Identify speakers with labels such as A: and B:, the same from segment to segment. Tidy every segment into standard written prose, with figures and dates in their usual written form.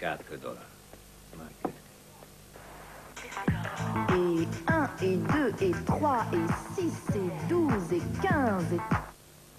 A: $4.
B: Et 1, et 2, et 3, et 6, et 12, et 15, et...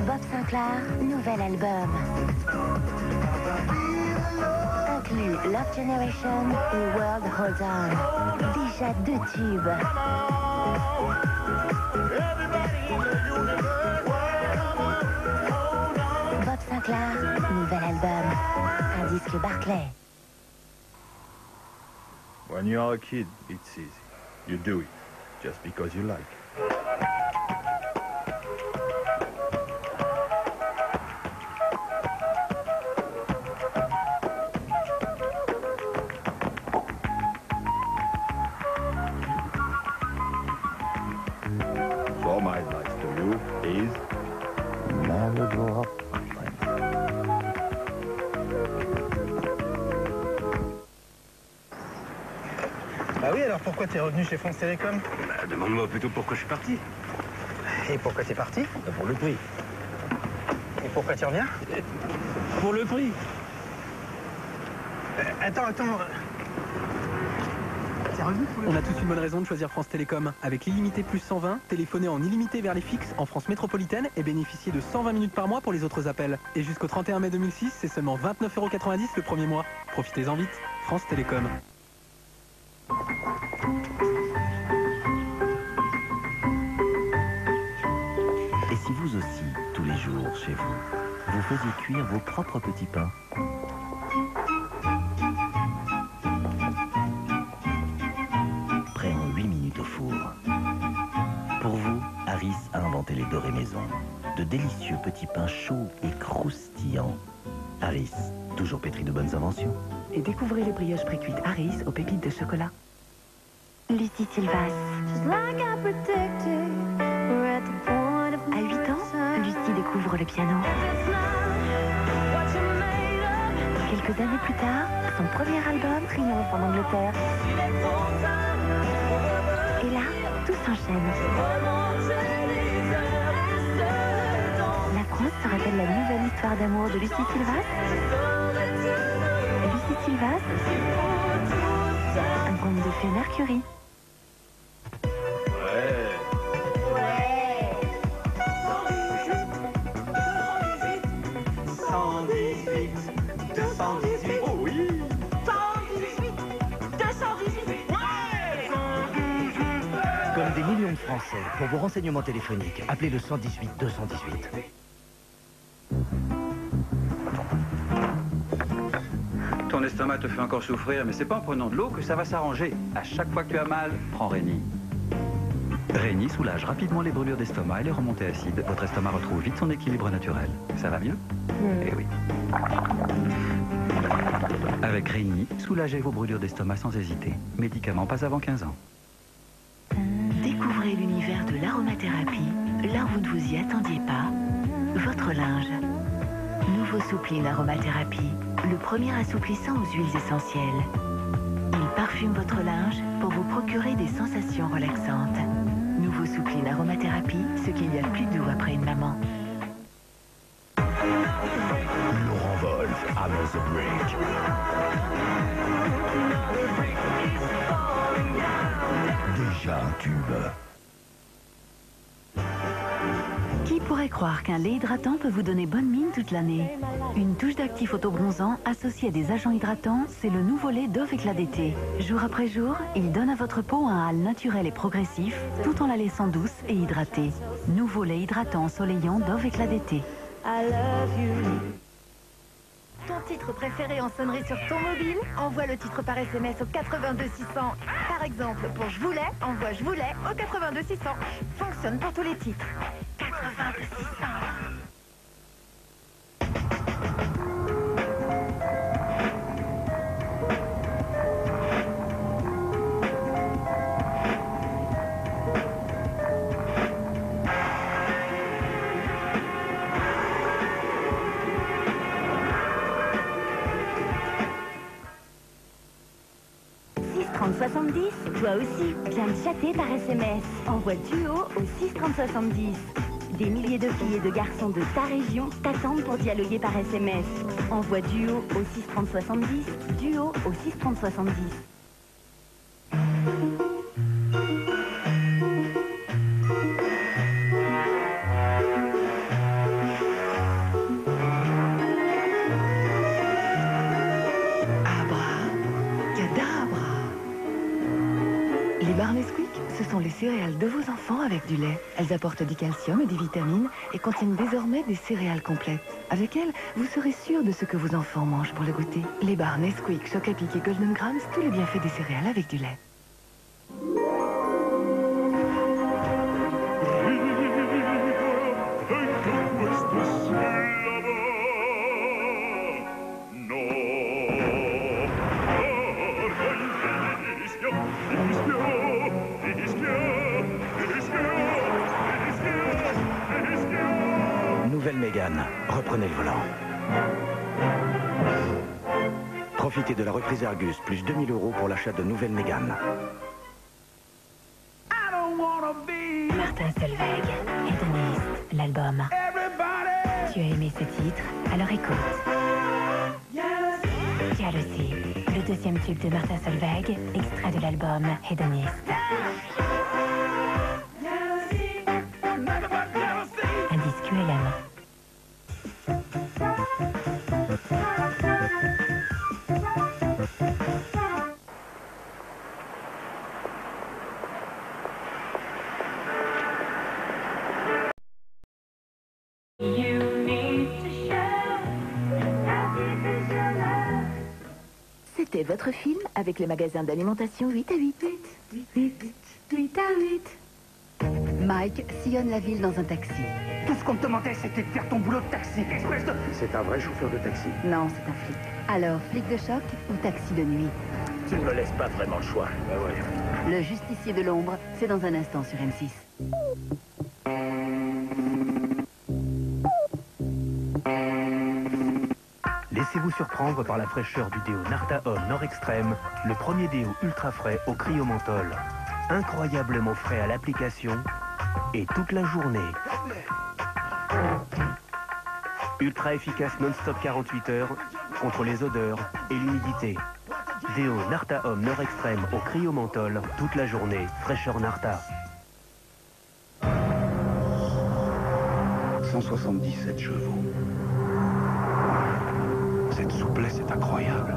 C: Bob Sinclair, nouvel album. Inclut Love Generation et World Hold On. Déjà 2 tubes. Bob Sinclair, nouvel album. Un disque Barclay.
D: When you're a kid, it's easy. You do it just because you like. So my advice to you is never grow up, my friend.
E: Ah oui, alors pourquoi t'es revenu chez France Télécom?
A: Bah, demande-moi plutôt pourquoi je suis parti.
E: Et pourquoi t'es parti?
A: Pour le prix.
E: Et pourquoi tu reviens?
A: Pour le prix.
E: Attends. T'es revenu pour le...
F: On a tous une bonne raison de choisir France Télécom. Avec l'illimité plus 120, téléphoner en illimité vers les fixes en France métropolitaine et bénéficier de 120 minutes par mois pour les autres appels. Et jusqu'au 31 mai 2006, c'est seulement 29,90 € le premier mois. Profitez-en vite. France Télécom.
G: Et si vous aussi, tous les jours, chez vous, vous faisiez cuire vos propres petits pains? Prêt en 8 minutes au four. Pour vous, Harris a inventé les dorés maison. De délicieux petits pains chauds et croustillants. Harris, toujours pétri de bonnes inventions.
B: Et découvrez les brioches précuites Harris aux pépites de chocolat.
C: Lucie Silvas. À 8 ans, Lucie découvre le piano. Quelques années plus tard, son premier album triomphe en Angleterre. Et là, tout s'enchaîne. La France sera-t-elle la nouvelle histoire d'amour de Lucie Silvas? Lucie Silvas, un conte de fées Mercury.
G: Comme des millions de Français, pour vos renseignements téléphoniques, appelez le 118 218.
A: Ton estomac te fait encore souffrir, mais c'est pas en prenant de l'eau que ça va s'arranger. À chaque fois que tu as mal, prends Réni. Réni soulage rapidement les brûlures d'estomac et les remontées acides. Votre estomac retrouve vite son équilibre naturel. Ça va mieux? Eh oui. Avec Réni, soulagez vos brûlures d'estomac sans hésiter. Médicament pas avant 15 ans.
B: Découvrez l'univers de l'aromathérapie, là où vous ne vous y attendiez pas. Votre linge. Nouveau Soupline Aromathérapie, le premier assouplissant aux huiles essentielles. Il parfume votre linge pour vous procurer des sensations relaxantes. Nouveau Soupline Aromathérapie, ce qu'il y a de plus doux après une maman.
D: Laurent Wolf, Hammer the Bridge. Déjà un tube.
B: Qui pourrait croire qu'un lait hydratant peut vous donner bonne mine toute l'année? Une touche d'actif autobronzant associée à des agents hydratants, c'est le nouveau lait Dove Éclat d'été. Jour après jour, il donne à votre peau un hâle naturel et progressif, tout en la laissant douce et hydratée. Nouveau lait hydratant ensoleillant Dove Éclat d'été.
C: Ton titre préféré en sonnerie sur ton mobile? Envoie le titre par SMS au 82 600. Par exemple, pour Je voulais, envoie Je voulais au 82 600. Fonctionne pour tous les titres. 82 600. Toi aussi, viens me chatter par SMS. Envoie duo au 63070.
H: Des milliers de filles et de garçons de ta région t'attendent pour dialoguer par SMS. Envoie Duo au 63070, Duo au 63070.
B: Les barres Nesquik, ce sont les céréales de vos enfants avec du lait. Elles apportent du calcium et des vitamines et contiennent désormais des céréales complètes. Avec elles, vous serez sûr de ce que vos enfants mangent pour le goûter. Les barres Nesquik, Choc à Pic et Golden Grams, tous les bienfaits des céréales avec du lait.
G: Nouvelle Mégane, reprenez le volant. Profitez de la reprise Argus, plus 2000 € pour l'achat de nouvelle Mégane.
H: Martin Solveig, Hédoniste, l'album. Tu as aimé ce titre, alors écoute. Jealousy, le deuxième tube de Martin Solveig, extrait de l'album Hédoniste. Un disque ULM.
B: C'était votre film avec le magasin d'alimentation 8 à 8. 8 à 8. Mike sillonne la ville dans un taxi.
E: Tout ce qu'on te demandait, c'était de faire ton boulot de taxi, espèce de... C'est un vrai chauffeur de taxi.
B: Non, c'est un flic. Alors, flic de choc ou taxi de nuit?
G: Tu ne me laisses pas vraiment le choix.
E: Ah ouais.
B: Le justicier de l'ombre, c'est dans un instant sur M6.
I: Laissez-vous surprendre par la fraîcheur du déo Narta Homme Nord Extrême, le premier déo ultra frais au cryomenthol. Incroyablement frais à l'application et toute la journée. Ultra efficace non-stop 48 heures contre les odeurs et l'humidité. Déo Narta Homme Nord Extrême au cryomenthol toute la journée. Fraîcheur Narta.
J: 177 chevaux. Cette souplesse est incroyable.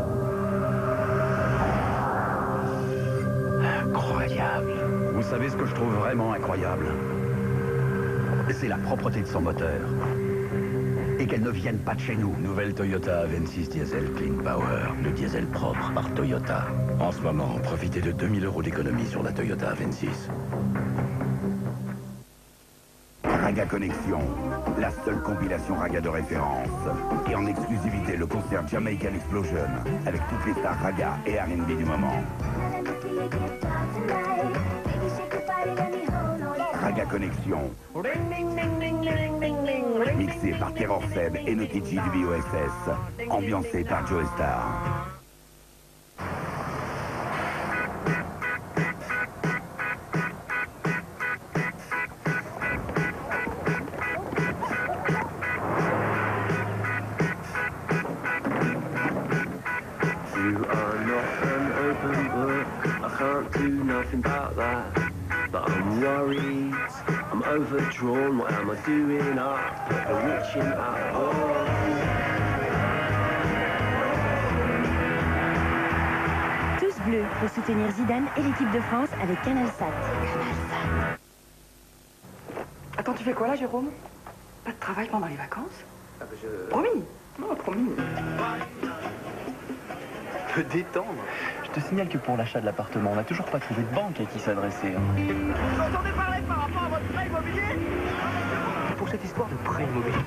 J: Incroyable.
A: Vous savez ce que je trouve vraiment incroyable? C'est la propreté de son moteur. Et qu'elle ne vienne pas de chez nous.
J: Nouvelle Toyota Avensis Diesel Clean Power. Le diesel propre par Toyota. En ce moment, profitez de 2000 € d'économie sur la Toyota Avensis.
K: Raga Connexion, la seule compilation raga de référence. Et en exclusivité, le concert Jamaican Explosion, avec toutes les stars raga et R&B du moment. Raga Connexion, mixé par Terror Seb et Notigi du BOSS, ambiancé par Joe Star.
L: Nothing about that, but I'm worried, I'm overdrawn, what am I doing up, a witching up,
H: Tous bleus pour soutenir Zidane et l'équipe de France avec CanalSat.
M: Attends, tu fais quoi là, Jérôme? Pas de travail pendant les vacances? Promis. Non, promis.
N: Te détendre. Je te signale que pour l'achat de l'appartement, on n'a toujours pas trouvé de banque à qui s'adresser.
E: Vous entendez parler par rapport à votre prêt immobilier?
N: Pour cette histoire de prêt immobilier.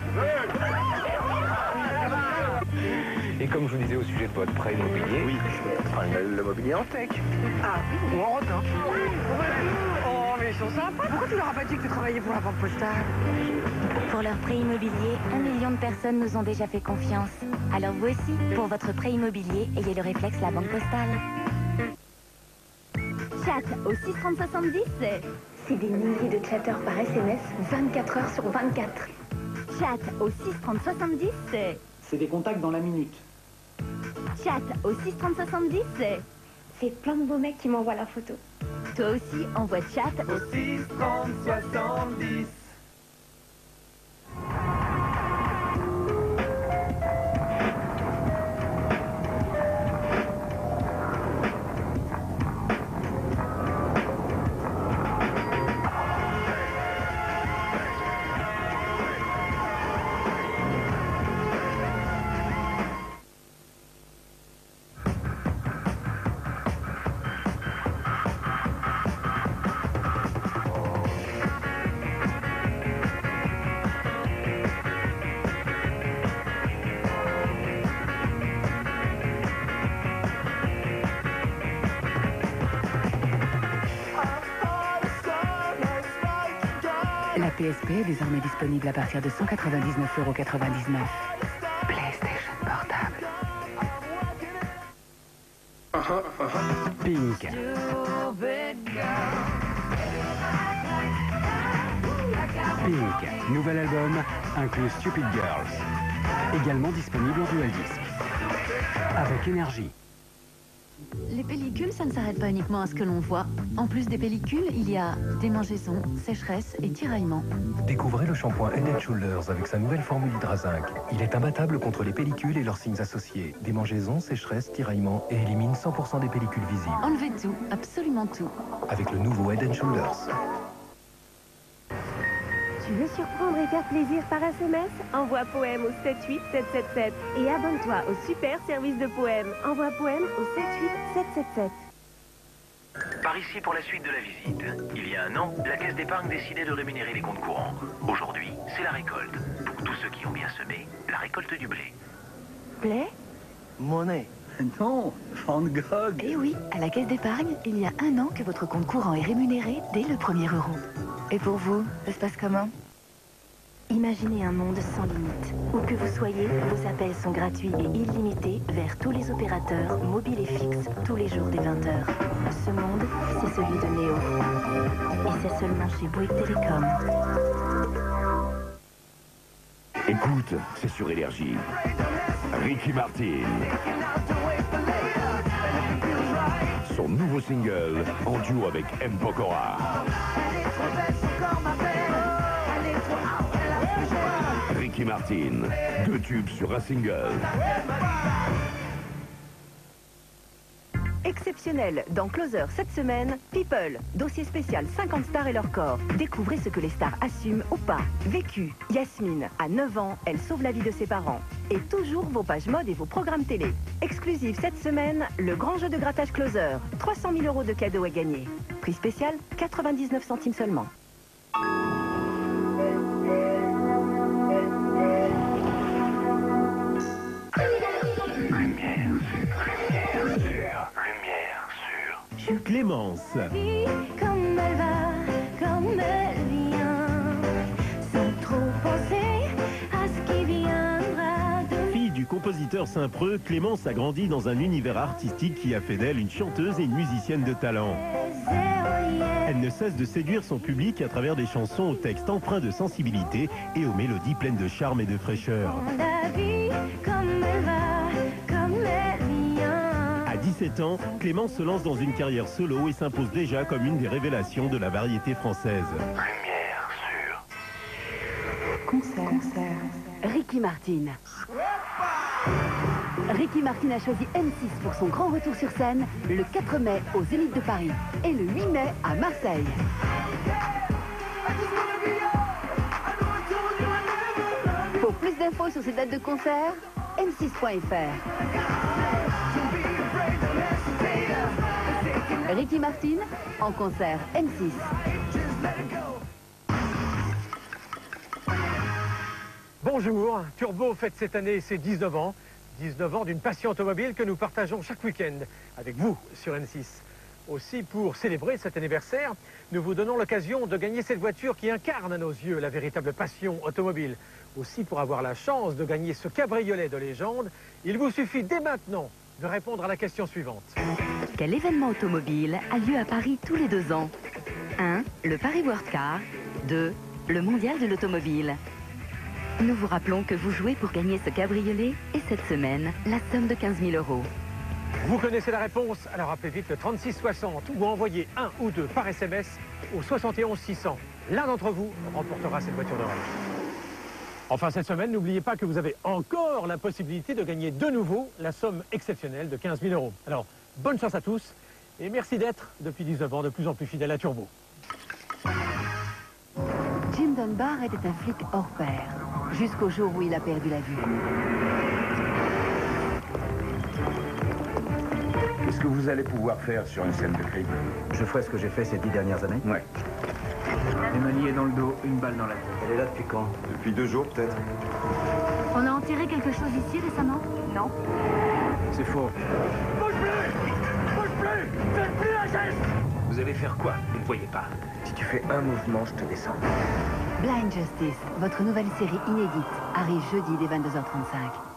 N: Et comme je vous disais au sujet de votre prêt immobilier... Oui, le mobilier en tech.
M: Ah, ou en rotin. Oh, mais ils sont sympas. Pourquoi tu leur as pas dit que tu travaillais pour la banque postale?
H: Pour leur prêt immobilier, 1 million de personnes nous ont déjà fait confiance. Alors vous aussi, pour votre prêt immobilier, ayez le réflexe La Banque Postale. Chat au 63070, c'est des milliers de chatteurs par SMS, 24 heures sur 24. Chat au 63070, c'est...
O: C'est des contacts dans la minute.
H: Chat au 63070, c'est... C'est plein de beaux mecs qui m'envoient leurs photos. Toi aussi, envoie chat au
P: 63070.
Q: La PSP est désormais disponible à partir de 199,99 €. PlayStation Portable.
I: Pink. Pink, nouvel album, inclut Stupid Girls. Également disponible en dual disc. Avec énergie.
B: Les pellicules, ça ne s'arrête pas uniquement à ce que l'on voit. En plus des pellicules, il y a démangeaison, sécheresse et tiraillement.
R: Découvrez le shampoing Head & Shoulders avec sa nouvelle formule Hydrazinc. Il est imbattable contre les pellicules et leurs signes associés. Démangeaison, sécheresse, tiraillement et élimine 100% des pellicules visibles.
B: Enlevez tout, absolument tout.
R: Avec le nouveau Head & Shoulders.
H: Tu veux surprendre et faire plaisir par SMS? Envoie Poème au 78777 et abonne-toi au super service de Poème. Envoie Poème au 78777.
G: Par ici pour la suite de la visite. Il y a un an, la Caisse d'épargne décidait de rémunérer les comptes courants. Aujourd'hui, c'est la récolte. Pour tous ceux qui ont bien semé, la récolte du blé.
H: Blé?
A: Monnaie. Non, Van Gogh.
B: Eh oui, à la Caisse d'épargne, il y a un an que votre compte courant est rémunéré dès le premier euro. Et pour vous, ça se passe comment?
H: Imaginez un monde sans limite. Où que vous soyez, vos appels sont gratuits et illimités vers tous les opérateurs, mobiles et fixes, tous les jours dès 20h. Ce monde, c'est celui de Néo. Et c'est seulement chez Bouygues Télécom.
K: Écoute, c'est sur Énergie. Ricky Martin. Son nouveau single en duo avec M. Pokora. Ricky Martin, 2 tubes sur un single.
H: Exceptionnel dans Closer cette semaine, People, dossier spécial 50 stars et leur corps. Découvrez ce que les stars assument ou pas. Vécu, Yasmine, à 9 ans, elle sauve la vie de ses parents. Et toujours vos pages mode et vos programmes télé. Exclusive cette semaine, le grand jeu de grattage Closer. 300 000 € de cadeaux à gagner. Prix spécial, 99 centimes seulement.
I: Clémence.
H: Comme elle va, comme elle vient, sans trop penser à ce qui viendra de...
I: Fille du compositeur Saint-Preux, Clémence a grandi dans un univers artistique qui a fait d'elle une chanteuse et une musicienne de talent. Elle ne cesse de séduire son public à travers des chansons aux textes empreints de sensibilité et aux mélodies pleines de charme et de fraîcheur.
H: La vie, comme elle va, comme elle vient.
I: À 17 ans, Clémence se lance dans une carrière solo et s'impose déjà comme une des révélations de la variété française.
G: Lumière sur...
Q: Concert.
H: Ricky Martin. Ricky Martin a choisi M6 pour son grand retour sur scène le 4 mai au Zénith de Paris et le 8 mai à Marseille. Pour plus d'infos sur ces dates de concert, m6.fr. Ricky Martin en concert M6.
S: Bonjour, Turbo fête cette année ses 19 ans. 19 ans d'une passion automobile que nous partageons chaque week-end avec vous sur M6. Aussi, pour célébrer cet anniversaire, nous vous donnons l'occasion de gagner cette voiture qui incarne à nos yeux la véritable passion automobile. Aussi, pour avoir la chance de gagner ce cabriolet de légende, il vous suffit dès maintenant de répondre à la question suivante.
H: Quel événement automobile a lieu à Paris tous les 2 ans?
Q: 1. Le Paris World Car. 2. Le Mondial de l'automobile. Nous vous rappelons que vous jouez pour gagner ce cabriolet et cette semaine, la somme de 15 000 €.
S: Vous connaissez la réponse, alors appelez vite le 3660 ou envoyez un ou deux par SMS au 71 600. L'un d'entre vous remportera cette voiture de rêve. Enfin, cette semaine, n'oubliez pas que vous avez encore la possibilité de gagner de nouveau la somme exceptionnelle de 15 000 €. Alors, bonne chance à tous et merci d'être, depuis 19 ans, de plus en plus fidèles à Turbo.
H: Jim Dunbar était un flic hors pair, jusqu'au jour où il a perdu la vue.
J: Qu'est-ce que vous allez pouvoir faire sur une scène de crime?
A: Je ferai ce que j'ai fait ces 10 dernières années.
J: Ouais.
A: Emmanuel est dans le dos, une balle dans la tête. Elle est là depuis quand?
J: Depuis 2 jours, peut-être.
C: On a enterré quelque chose ici récemment? Non.
A: C'est faux.
E: Bouge plus! Bouge plus! Faites plus un geste!
J: Vous allez faire quoi? Vous ne voyez pas.
N: Si tu fais un mouvement, je te descends.
H: Blind Justice, votre nouvelle série inédite, arrive jeudi dès 22h35.